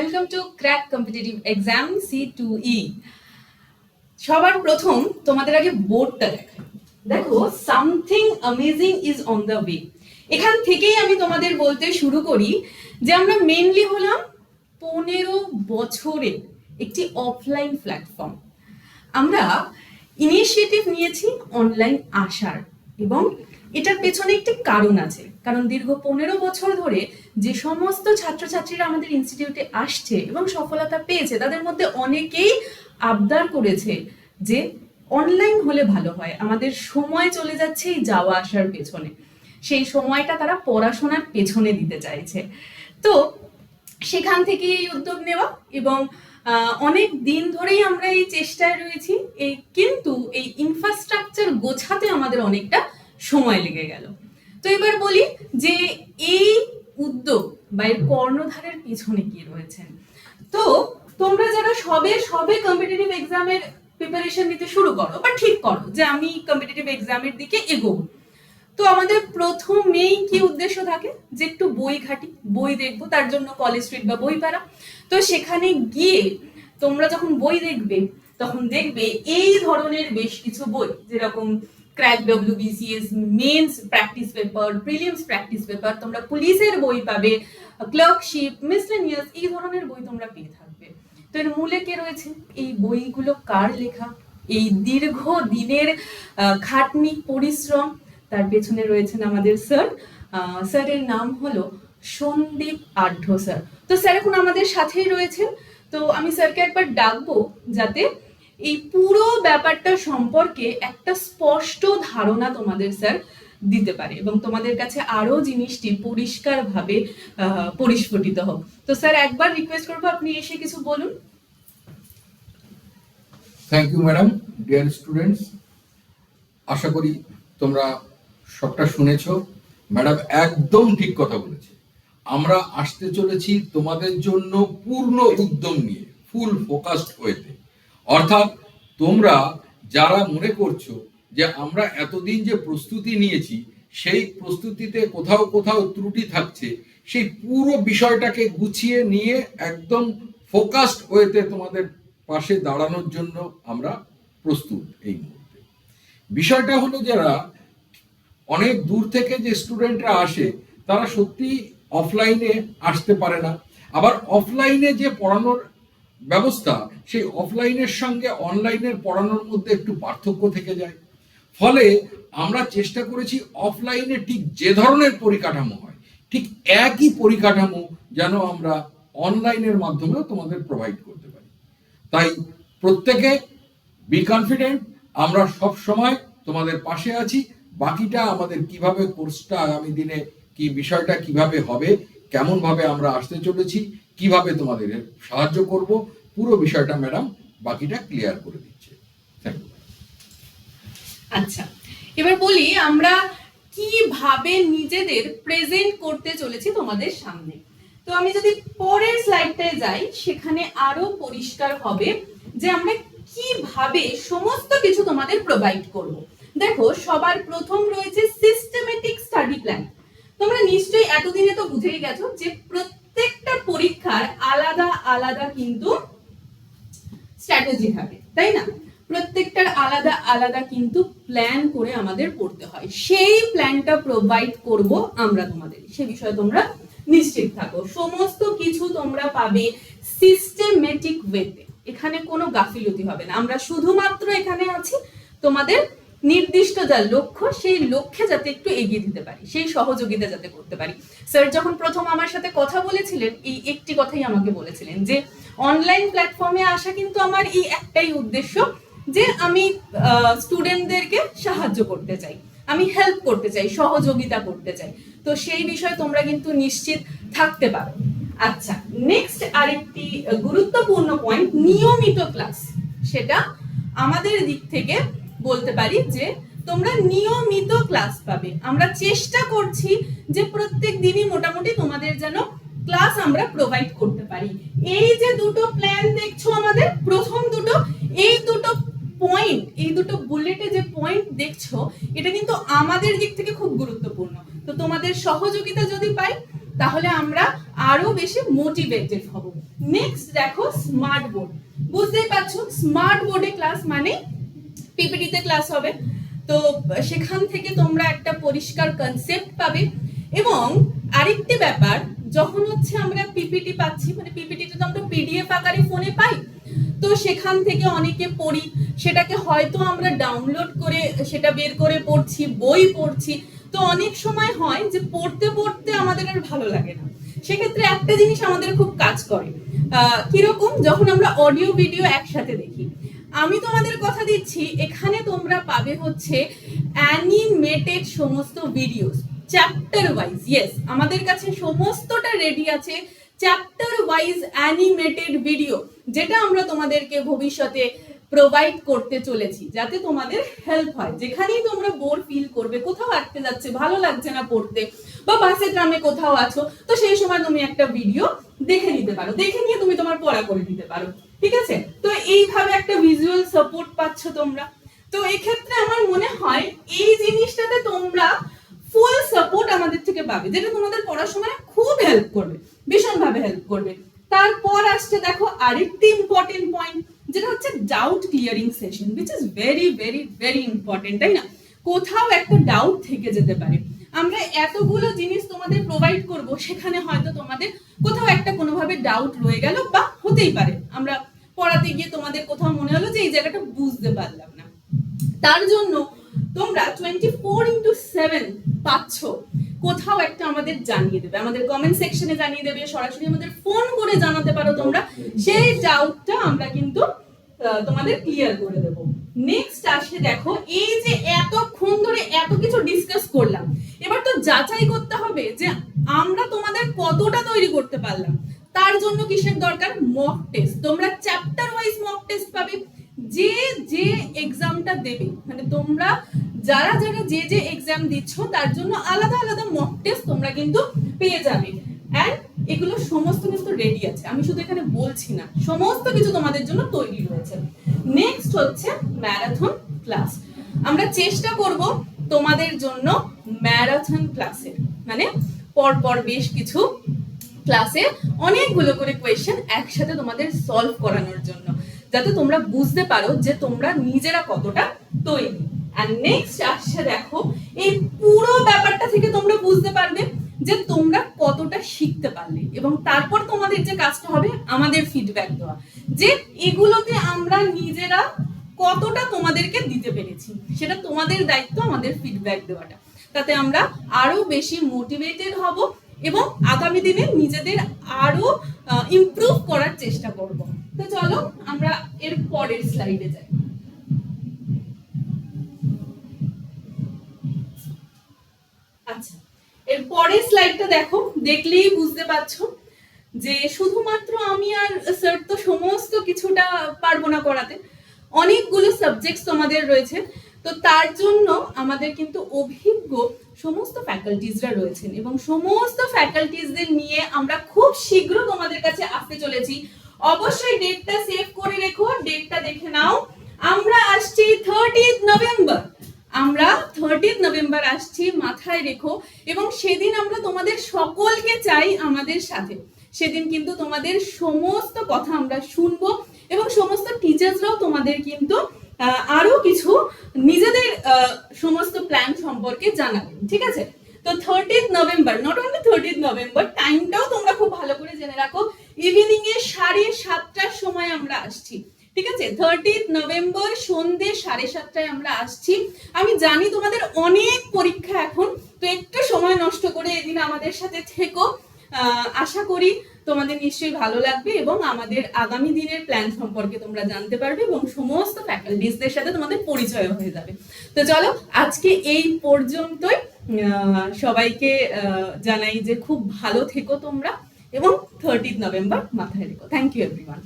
Welcome to crack competitive exam C2E। সবার প্রথম তোমাদের আগে বোর্ডটা দেখো something amazing is on the way. এখান থেকেই আমি তোমাদের বলতে শুরু করি যে আমরা মেইনলি হলাম 15 বছরের একটি অফলাইন প্ল্যাটফর্ম। আমরা ইনিশিয়েটিভ নিয়েছি অনলাইন আসার, এবং এটার পেছনে একটি কারণ আছে। কারণ দীর্ঘ 15 বছর ধরে যে সমস্ত ছাত্রছাত্রীরা আমাদের ইনস্টিটিউটে আসছে এবং সফলতা পেয়েছে, তাদের মধ্যে অনেকেই আবদার করেছে যে অনলাইন হলে ভালো হয়, আমাদের সময় চলে যাচ্ছে এই যাওয়া আসার পেছনে, সেই সময়টা তারা পড়াশোনার পেছনে দিতে চাইছে। তো সেখান থেকে এই উদ্যোগ নেওয়া, এবং অনেক দিন ধরেই আমরা এই চেষ্টায় রয়েছি। কিন্তু এই ইনফ্রাস্ট্রাকচার গোছাতে আমাদের অনেকটা সময় লেগে গেল। তো এবার বলি যে এই উদ্যোগ বা এর কর্ণধারের পিছনে কি রয়েছে। তো তোমরা যারা সবে কম্পিটিটিভ এক্সামের প্রিপারেশন নিতে শুরু করো বা ঠিক করো যে আমি কম্পিটিটিভ এক্সামের দিকে এগোবো, তো আমাদের প্রথমেই কি উদ্দেশ্য থাকে যে একটু বই ঘাটি, বই দেখবো, তার জন্য কলেজ স্ট্রিট বা বইপাড়া। তো সেখানে গিয়ে তোমরা যখন বই দেখবে তখন দেখবে এই ধরনের বেশ কিছু বই, যেরকম crack WBCS mains practice paper, prelims practice paper, তোমরা পুলিশের বই পাবে, ক্লার্কশিপ, মিসলেনিয়াস, এই ধরনের বই তোমরা পেয়ে থাকবে। তো এর মূলে কে রয়েছে? এই বইগুলো কার লেখা? এই দীর্ঘ দিনের খাটনি, পরিশ্রম, তার পেছনে রয়েছেন আমাদের স্যার। স্যারের নাম হলো সন্দীপ আঢ্য স্যার। তো স্যার এখন আমাদের সাথেই রয়েছেন। তো আমি স্যারকে একবার ডাকবো যাতে এই পুরো ব্যাপারটা সম্পর্কে একটা স্পষ্ট ধারণা তোমাদের স্যার দিতে পারে এবং তোমাদের কাছে আরো জিনিসটি পরিষ্কারভাবে পরিস্ফুটিত হোক। তো স্যার একবার রিকোয়েস্ট করবো আপনি এসে কিছু বলুন। Thank you madam. Dear students, আশা করি তোমরা সবটা শুনেছো। ম্যাডাম একদম ঠিক কথা বলেছে। আমরা আসতে চলেছি তোমাদের জন্য পূর্ণ উদ্যম নিয়ে, ফুল ফোকাসড হয়েতে। অর্থাৎ তোমরা যারা মনে করছো যে আমরা এতদিন যে প্রস্তুতি নিয়েছি সেই প্রস্তুতিতে কোথাও কোথাও ত্রুটি থাকছে, সেই পুরো বিষয়টাকে গুছিয়ে নিয়ে একদম ফোকাসড হয়েতে তোমাদের পাশে দাঁড়ানোর জন্য আমরা প্রস্তুত। এই মুহূর্তে বিষয়টা হলো, যারা অনেক দূর থেকে যে স্টুডেন্টরা আসে তারা সত্যি অফলাইনে আসতে পারে না। আবার অফলাইনে যে পড়ানোর ব্যবস্থা, সেই অফলাইনের সঙ্গে অনলাইনের পড়ানোর মধ্যে একটু পার্থক্য থেকে যায়। ফলে আমরা চেষ্টা করেছি অফলাইনে ঠিক যে ধরনের পরিকাঠামো হয়, ঠিক একই পরিকাঠামো যেন আমরা অনলাইনের মাধ্যমেও তোমাদের প্রোভাইড করতে পারি। তাই প্রত্যেকে বি কনফিডেন্ট, আমরা সব সময় তোমাদের পাশে আছি। বাকিটা আমাদের কিভাবে কোর্সটা আগামী দিনে কি বিষয়টা কিভাবে হবে, কেমন ভাবে আমরা আসতে চলেছি, কিভাবে তোমাদের সাহায্য করব, পুরো বিষয়টা ম্যাডাম বাকিটা ক্লিয়ার করে দিচ্ছে। Thank you. আচ্ছা, এবার বলি আমরা কিভাবে নিজেদের প্রেজেন্ট করতে চলেছি তোমাদের সামনে। তো আমি যদি পরের স্লাইডটায় যাই, সেখানে আরো পরিষ্কার হবে যে আমরা কিভাবে সমস্ত কিছু তোমাদের প্রোভাইড করব। দেখো, সবার প্রথম রয়েছে সিস্টেমেটিক স্টাডি প্ল্যান। তোমরা নিশ্চয়ই এতদিনে তো বুঝেই গেছো যে প্রত্যেকটা পরীক্ষার আলাদা আলাদা কিন্তু স্ট্র্যাটেজি থাকে, তাই না? প্রত্যেকটার আলাদা আলাদা কিন্তু প্ল্যান করে আমাদের পড়তে হয়। সেই প্ল্যানটা প্রোভাইড করব আমরা তোমাদের, সে বিষয়ে তোমরা নিশ্চিত থাকো। সমস্ত কিছু তোমরা পাবে সিস্টেমেটিক ওয়েতে, এখানে কোনো গাফিলতি হবে না। আমরা শুধুমাত্র এখানে আছি তোমাদের নির্দিষ্ট যা লক্ষ্য, সেই লক্ষ্যে যাতে একটু এগিয়ে দিতে পারি, সেই সহযোগিতা যাতে করতে পারি। স্যার যখন প্রথম আমার সাথে কথা বলেছিলেন, এই একটি কথাই আমাকে বলেছিলেন যে অনলাইন প্ল্যাটফর্মে আসা কিন্তু আমার এই একটাই উদ্দেশ্য, যে আমি স্টুডেন্টদেরকে সাহায্য করতে চাই, আমি হেল্প করতে চাই, সহযোগিতা করতে চাই। তো সেই বিষয়ে তোমরা কিন্তু নিশ্চিত থাকতে পারো। আচ্ছা, নেক্সট আরেকটি গুরুত্বপূর্ণ পয়েন্ট, নিয়মিত ক্লাস। সেটা আমাদের দিক থেকে বলতে পারি যে তোমরা নিয়মিত ক্লাস পাবে। আমরা চেষ্টা করছি যে প্রত্যেক দিনই মোটামুটি তোমাদের যেন ক্লাস আমরা প্রোভাইড করতে পারি। এই যে দুটো প্ল্যান দেখছো আমাদের, প্রথম দুটো, এই দুটো পয়েন্ট, এই দুটো বুলেটে যে পয়েন্ট দেখছো, এটা কিন্তু আমাদের দিক থেকে খুব গুরুত্বপূর্ণ। তো তোমাদের সহযোগিতা যদি পাই তাহলে আমরা আরো বেশি মোটিভেটেড হব। নেক্সট দেখো স্মার্ট বোর্ড। বুঝতেই পারছো স্মার্ট বোর্ডে ক্লাস মানে পিপিটিতে ক্লাস হবে, তো সেখান থেকে তোমরা একটা পরিষ্কার কনসেপ্ট পাবে। এবং আরেকটি ব্যাপার, যখন হচ্ছে আমরা পিপিটি পাচ্ছি, মানে পিপিটিতে তো আমরা পিডিএফ আকারে ফোনে পাই, তো সেখান থেকে অনেকে পড়ি, সেটাকে হয়তো আমরা ডাউনলোড করে সেটা বের করে পড়ছি, বই পড়ছি, তো অনেক সময় হয় যে পড়তে পড়তে আমাদের আর ভালো লাগে না। সেক্ষেত্রে একটা জিনিস আমাদের খুব কাজ করে, কিরকম, যখন আমরা অডিও ভিডিও একসাথে দেখি। আমি তোমাদের কথা দিচ্ছি, এখানে তোমরা পাবে হচ্ছে অ্যানিমেটেড সমস্ত ভিডিওস চ্যাপ্টার ওয়াইজ। ইয়েস, আমাদের কাছে সমস্তটা রেডি আছে, চ্যাপ্টার ওয়াইজ অ্যানিমেটেড ভিডিও, যেটা আমরা তোমাদেরকে ভবিষ্যতে প্রোভাইড করতে চলেছি, যাতে তোমাদের হেল্প হয়। যেখানেই তোমরা বোর ফিল করবে, কোথাও আটকে যাচ্ছে, ভালো লাগছে না পড়তে, বা বাসে ট্রামে কোথাও আছো, তো সেই সময় তুমি একটা ভিডিও দেখে নিতে পারো, দেখে নিয়ে তুমি তোমার পড়া করে নিতে পারো। ঠিক আছে, তো এইভাবে একটা ভিজুয়াল সাপোর্ট পাচ্ছ তোমরা। তো এই ক্ষেত্রে আমার মনে হয় এই জিনিসটাতে তোমরা ফুল সাপোর্ট আমাদের থেকে পাবে, যেটা তোমাদের পড়ার সময় খুব হেল্প করবে, ভীষণভাবে হেল্প করবে। তারপর আসছে দেখো আরেকটি ইম্পর্টেন্ট পয়েন্ট, যেটা হচ্ছে doubt clearing session, which is very very very important, তাই না? কোথাও একটা ডাউট থেকে যেতে পারে, আমরা এতগুলো জিনিস তোমাদের প্রোভাইড করব, সেখানে হয়তো তোমাদের কোথাও একটা কোনোভাবে ডাউট রয়ে গেল, বা হতেই পারে আমরা পড়াতে গিয়ে তোমাদের কোথাও মনে হলো যে এই জায়গাটা বুঝতে পারলাম না। তার জন্য তোমরা 24/7 পাচ্ছ, কোথাও একটা আমাদের জানিয়ে দেবে, আমাদের কমেন্ট সেকশনে জানিয়ে দেবে, সরাসরি আমাদের ফোন করে জানাতে পারো তোমরা, সেই ডাউটটা আমরা কিন্তু তোমাদের ক্লিয়ার করে দেব। নেক্সট আসে দেখো, এই যে এতক্ষণ ধরে এত কিছু ডিসকাস করলাম, এবার তো যাচাই করতে হবে যে আমরা তোমাদের কতটা তৈরি করতে পারলাম। তার জন্য কিসের দরকার? Mock test. তোমরা চ্যাপ্টার ওয়াইজ মক টেস্ট পাবে, যে যে এক্সামটা দেবে, মানে তোমরা যারা যারা যে যে এক্সাম দিচ্ছ তার জন্য আলাদা আলাদা মক টেস্ট তোমরা কিন্তু পেয়ে যাবে। এন্ড এগুলো সমস্ত কিছু রেডি আছে, আমি শুধু এখানে বলছি না, সমস্ত কিছু তোমাদের জন্য তৈরি রয়েছে। নেক্সট হচ্ছে ম্যারাথন ক্লাস। আমরা চেষ্টা করব তোমাদের জন্য ম্যারাথন ক্লাসের, মানে পরপর বেশ কিছু ক্লাসে অনেকগুলো করে কোয়েশ্চেন একসাথে তোমাদের সলভ করানোর জন্য, যাতে তোমরা বুঝতে পারো যে তোমরা নিজেরা কতটা তৈরি। আর নেক্সট আসছে দেখো, এই পুরো ব্যাপারটা থেকে তোমরা বুঝতে পারবে যে তোমরা কতটা শিখতে পারলে, এবং তারপর তোমাদের যে কাজটা হবে আমাদের ফিডব্যাক দেওয়া, যে এগুলোতে আমরা নিজেরা কতটা তোমাদেরকে দিতে পেরেছি, সেটা তোমাদের দায়িত্ব আমাদের ফিডব্যাক দেওয়াটা। তাতে আমরা আরো বেশি মোটিভেটেড হব এবং আগামী দিনে নিজেদের আরো ইমপ্রুভ করার চেষ্টা করব। তো চলো আমরা এর পরের স্লাইডে যাই। আচ্ছা, এর পরের স্লাইডটা দেখো, দেখলেই বুঝতে পারছো যে শুধুমাত্র আমি আর স্যার তো সমস্ত কিছুটা পারবো না করাতে, অনেকগুলো সাবজেক্টস তোমাদের রয়েছে। তো তার জন্য আমাদের কিন্তু অভিজ্ঞ সমস্ত ফ্যাকাল্টিজরা রয়েছেন, এবং সমস্ত ফ্যাকাল্টিজদের নিয়ে আমরা খুব শীঘ্র তোমাদের কাছে আসতে চলেছি। অবশ্যই ডেটটা সেভ করে রেখো, ডেটটা দেখে নাও। আমরা আসছি 30 নভেম্বর, আমরা 30 নভেম্বর আসছি, মাথায় রেখো। এবং সেদিন আমরা তোমাদের সকলকে চাই আমাদের সাথে। সেদিন কিন্তু তোমাদের সমস্ত কথা আমরা শুনবো, এবং সমস্ত টিচার্সরাও তোমাদের কিন্তু আরো কিছু নিজেদের সমস্ত প্ল্যান সম্পর্কে জানাবেন। ঠিক আছে, তো 30 নভেম্বর, নট অনলি 30 নভেম্বর, টাইমটাও তোমরা খুব ভালো করে জেনে রাখো, ইভিনিং এ 7:30টার সময় আমরা আসছি। ঠিক আছে, 30 নভেম্বর সন্ধ্যে 7:30টায় আমরা আসছি। আমি জানি তোমাদের অনেক পরীক্ষা এখন, তো একটু সময় নষ্ট করে এদিন আমাদের সাথে থেকো। আশা করি তোমাদের নিশ্চয়ই ভালো লাগবে, এবং আমাদের আগামী দিনের প্ল্যান সম্পর্কে তোমরা জানতে পারবে, এবং সমস্ত ফ্যাকাল্টিসদের সাথে তোমাদের পরিচয় হয়ে যাবে। তো চলো আজকে এই পর্যন্তই, সবাইকে জানাই যে খুব ভালো থেকো তোমরা, এবং 30 নভেম্বর মাথায় রেখো। Thank you everyone.